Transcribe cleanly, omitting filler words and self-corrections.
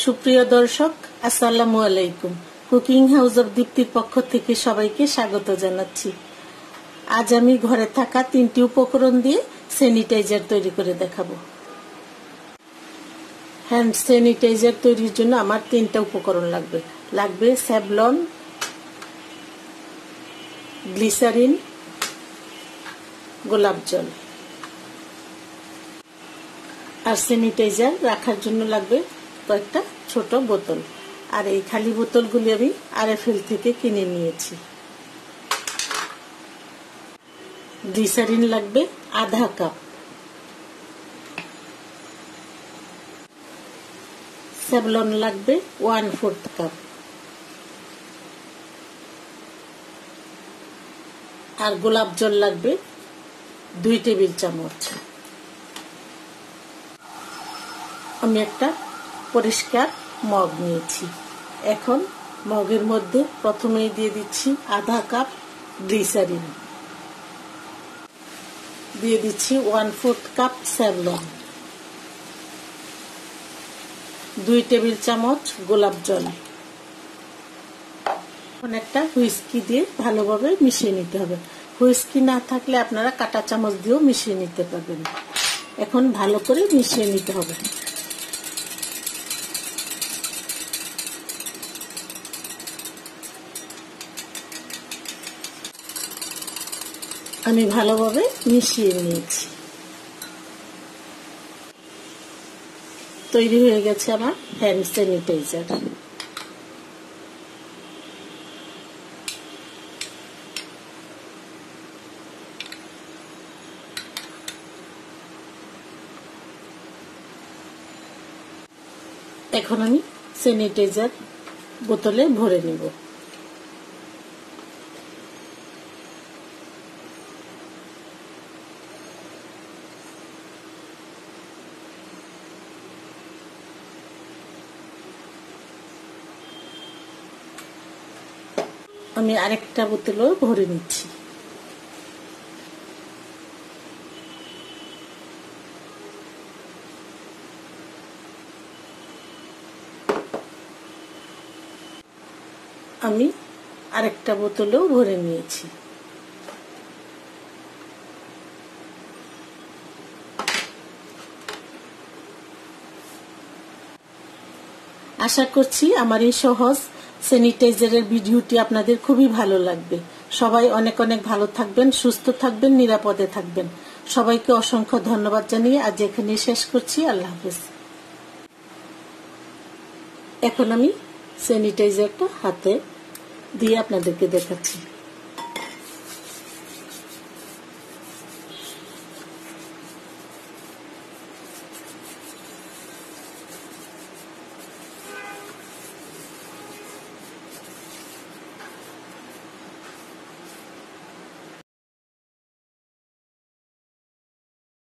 সুপ্রিয় দর্শক, আসসালামু আলাইকুম। কুকিং হাউস অফ দীপ্তির পক্ষ থেকে সবাইকে স্বাগত জানাচ্ছি। আজ আমি ঘরে থাকা 3টি উপকরণ দিয়ে স্যানিটাইজার তৈরি করে দেখাবো। হ্যান্ড স্যানিটাইজার তৈরির জন্য আমার 3টা উপকরণ লাগবে স্যাভলন, গ্লিসারিন, গোলাপ জল। আর স্যানিটাইজার রাখার জন্য লাগবে কয়েকটা ছোট বোতল। আর এই খালি বোতলগুলি আমি RFL থেকে কিনে নিয়েছি। গ্লিসারিন লাগবে আধা কাপ, স্যাভলন লাগবে 1/4 কাপ, আর গোলাপ জল লাগবে 2 টেবিল চামচ। আমি একটা পরিষ্কার মগ নিয়েছি। এখন মগের মধ্যে প্রথমেই দিয়ে দিচ্ছি আধা কাপ গ্লিসারিন, দিয়ে দিচ্ছি 1/4 কাপ স্যাভলন, 2 টেবিল চামচ গোলাপ জল। এখন একটা হুইস্কি দিয়ে ভালোভাবে মিশিয়ে নিতে হবে। হুইস্কি না থাকলে আপনারা কাঁটা চামচ দিয়েও মিশিয়ে নিতে পারবেন। এখন ভালো করে মিশিয়ে নিতে হবে। আমি ভালোভাবে মিশিয়ে নিয়েছি। তৈরি হয়ে গেছে আমার হ্যান্ড স্যানিটাইজার। এখন আমি স্যানিটাইজার বোতলে ভরে নেব। আমি আরেকটা বোতলও ভরে নিচ্ছি। আমি আরেকটা বোতলও ভরে নিয়েছি। আশা করছি আমার এই সহজ স্যানিটাইজারের ভিডিওটি আপনাদের খুবই ভালো লাগবে। সবাই অনেক অনেক ভালো থাকবেন, সুস্থ থাকবেন, নিরাপদে থাকবেন। সবাইকে অসংখ্য ধন্যবাদ জানিয়ে আজ এখানে শেষ করছি। আল্লাহ হাফেজ। এখন আমি স্যানিটাইজারটা হাতে দিয়ে আপনাদেরকে দেখাচ্ছি।